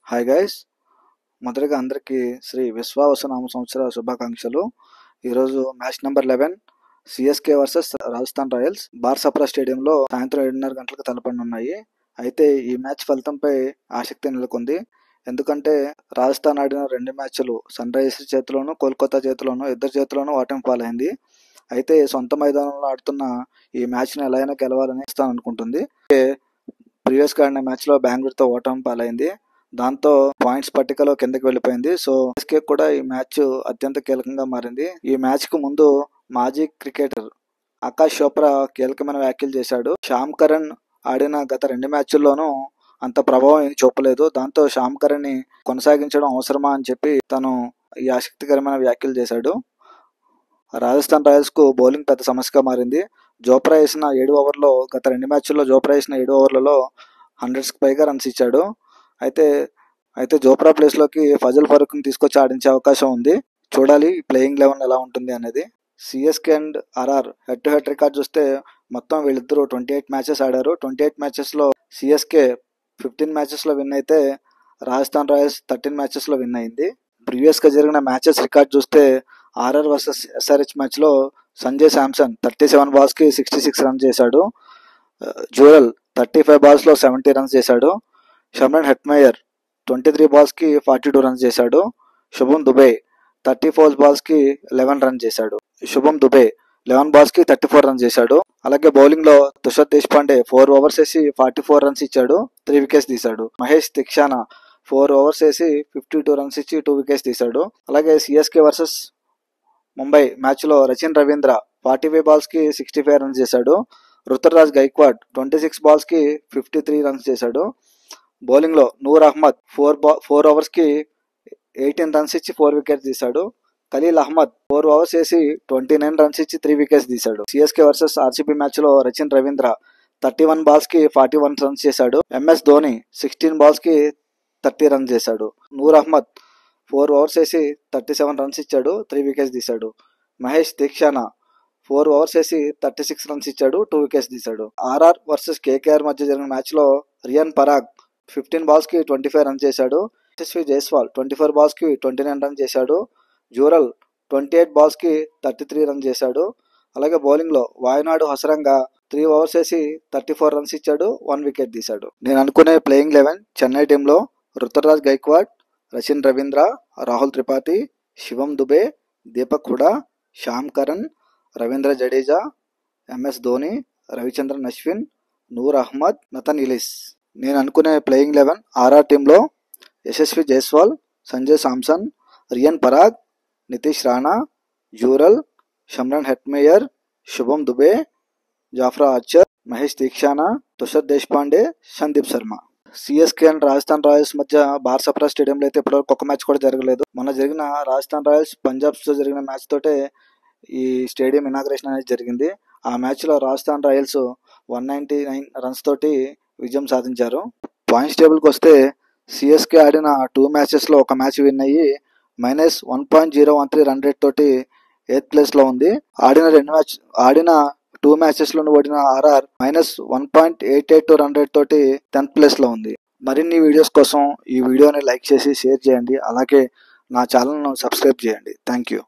Hi guys, మొదటగా అందరికీ శ్రీ విశ్వావసనామ సంవత్సర శుభాకాంక్షలు. ఈరోజు match number 11 CSK versus Rajasthan Royals Barsapara స్టేడియంలో సాయంత్రం 7:30 గంటలకు తలపడనున్నాయి. అయితే ఈ మ్యాచ్ ఫలితంపై ఆసక్తి నెలకొంది. ఎందుకంటే రాజస్థాన్ ఆడిన 2 మ్యాచ్లు సన్ రైజర్స్ చేతిలోనూ కోల్కతా చేతిలోనూ ఇద్దరు చేతిలోనూ ఓటమి పాలైంది. అయితే సొంత మైదానంలో ఆడుతున్న ఈ మ్యాచ్ని ఎలా అయినా గెలవాలని ఇస్తాను అనుకుంటుంది. ప్రీవియస్గా ఆడిన మ్యాచ్లో బెంగళూరుతో ఓటమి పాలైంది. దాంతో పాయింట్స్ పట్టికలో కిందకి వెళ్ళిపోయింది. సో సిఎస్కే కూడా ఈ మ్యాచ్ అత్యంత కీలకంగా మారింది. ఈ మ్యాచ్ కు ముందు మాజీ క్రికెటర్ ఆకాష్ చోప్రా కీలకమైన వ్యాఖ్యలు చేశాడు. శ్యామ్ కరణ్ ఆడిన గత 2 మ్యాచ్ల్లోనూ అంత ప్రభావం ఏమి చూపలేదు. దాంతో శ్యామ్ కరణ్ ని కొనసాగించడం అవసరమా అని చెప్పి తను ఈ ఆసక్తికరమైన వ్యాఖ్యలు చేశాడు. రాజస్థాన్ రాయల్స్ కు బౌలింగ్ పెద్ద సమస్యగా మారింది. జోప్రా వేసిన 7 ఓవర్లో గత 2 మ్యాచ్ల్లో జోప్రా వేసిన 7 ఓవర్లలో 100కి పైగా రన్స్ ఇచ్చాడు. అయితే జోప్రా ప్లేస్ లోకి ఫజల్ ఫరూక్ ని తీసుకొచ్చి ఆడించే అవకాశం ఉంది. చూడాలి ప్లేయింగ్ 11 ఎలా ఉంటుంది అనేది. CSK and RR head to head record చూస్తే మొత్తం వీళ్ళిద్దరూ 28 మ్యాచెస్ ఆడారు. 28 మ్యాచెస్ లో సిఎస్కే 15 మ్యాచెస్ లో విన్ అయితే రాజస్థాన్ రాయల్స్ 13 మ్యాచెస్ లో విన్ అయింది. ప్రీవియస్ గా జరిగిన మ్యాచెస్ రికార్డ్ చూస్తే ఆర్ఆర్ వర్సెస్ ఎస్ఆర్హెచ్ మ్యాచ్ లో సంజయ్ శాంసన్ 37 బాల్స్ కి 66 రన్స్ చేశాడు. జూరల్ 35 బాల్స్ లో 70 రన్స్ చేశాడు. షమ్రన్ హెట్మేయర్ 23 బాల్స్ కి 42 రన్స్ చేశాడు. శుభం దుబే 34 బాల్స్ కి 11 రన్స్ చేశాడు. 34 రన్స్ చేశాడు. అలాగే బౌలింగ్ లో తుషార్ దేశపాండే 4 ఓవర్స్ వేసి 44 రన్స్ ఇచ్చాడు, 3 వికెట్స్ తీశాడు. మహేష్ తిక్షానా 4 ఓవర్స్ వేసి 52 రన్స్ ఇచ్చి 2 వికెట్స్ తీశాడు. అలాగే సిఎస్కే వర్సెస్ ముంబై మ్యాచ్ లో రచిన్ రవీంద్ర 45 బాల్స్ కి 65 రన్స్ చేశాడు. రుతురాజ్ గైక్వాడ్ 26 బాల్స్ కి 53 రన్స్ చేశాడు. బౌలింగ్ లో నూర్ అహ్మద్ 4 ఓవర్స్ కి 18 రన్స్ ఇచ్చి 4 వికెట్స్ తీశాడు. ఖలీల్ అహ్మద్ 4 ఓవర్స్ వేసి 29 రన్స్ ఇచ్చి 3 వికెట్స్ తీశాడు. సిఎస్కే వర్సెస్ ఆర్సీబీ మ్యాచ్ లో రచిన్ రవీంద్ర 31 బాల్స్ కి 41 రన్స్ చేశాడు. ఎంఎస్ ధోని 16 బాల్స్ కి 30 రన్స్ చేశాడు. నూర్ అహ్మద్ 4 ఓవర్స్ వేసి 37 రన్స్ ఇచ్చాడు, 3 వికెట్స్ తీశాడు. మహేష్ దీక్షానా 4 ఓవర్స్ వేసి 36 రన్స్ ఇచ్చాడు, 2 వికెట్స్ తీశాడు. ఆర్ఆర్ వర్సెస్ కేకేఆర్ మధ్య జరిగిన మ్యాచ్ లో రియాన్ పరాగ్ 15 బాల్స్ కి 25 రన్స్ చేశాడు. యశస్వి జైస్వాల్ 24 బాల్స్ కి 29 రన్స్ చేశాడు. జూరల్ 28 బాల్స్ కి 33 రన్స్ చేశాడు. అలాగే బౌలింగ్ లో వాయనాడు హసరంగా 3 ఓవర్స్ వేసి 34 రన్స్ ఇచ్చాడు, 1 వికెట్ తీశాడు. నేను అనుకునే ప్లేయింగ్ 11 చెన్నై టీంలో Ruturaj Gaikwad, Rachin Ravindra, Rahul Tripathi, Shivam Dube, Deepak Hooda, Sam Curran, Ravindra Jadeja, MS Dhoni, Ravichandran Ashwin, Noor Ahmad, Nathan Ellis. నేను అనుకునే ప్లేయింగ్ 11 ఆర్ఆర్ టీంలో Yashasvi Jaiswal, Sanjay Samson, Riyan Parag, Nitish Rana, Jurel, Shimron Hetmyer, Shubham Dubey, Jofra Archer, Maheesh Theekshana, Tushar Deshpande, Sandeep Sharma. CSK and Rajasthan Royals మధ్య బార్సప్రా స్టేడియంలో అయితే ఇప్పటివరకు ఒక మ్యాచ్ కూడా జరగలేదు. మొన్న జరిగిన రాజస్థాన్ రాయల్స్ పంజాబ్ తో జరిగిన మ్యాచ్ తోటే ఈ స్టేడియం ఇనాగ్రేషన్ అనేది జరిగింది. ఆ మ్యాచ్ లో రాజస్థాన్ రాయల్స్ 199 రన్స్ తోటి విజయం సాధించారు. పాయింట్స్ టేబుల్ కి వస్తే సిఎస్కే ఆడిన 2 మ్యాచెస్ లో ఒక మ్యాచ్ విన్ అయ్యి -1.013 రన్ రేట్ తోటి 8th ప్లేస్ లో ఉంది. ఆడిన 2 మ్యాచెస్ లో ఓడిన ఆర్ఆర్ -1.882 రన్ రేట్ తోటి 10th ప్లేస్ లో ఉంది. మరిన్ని వీడియోస్ కోసం ఈ వీడియోని లైక్ చేసి షేర్ చేయండి. అలాగే నా ఛానల్ ను సబ్స్క్రైబ్ చేయండి. Thank you.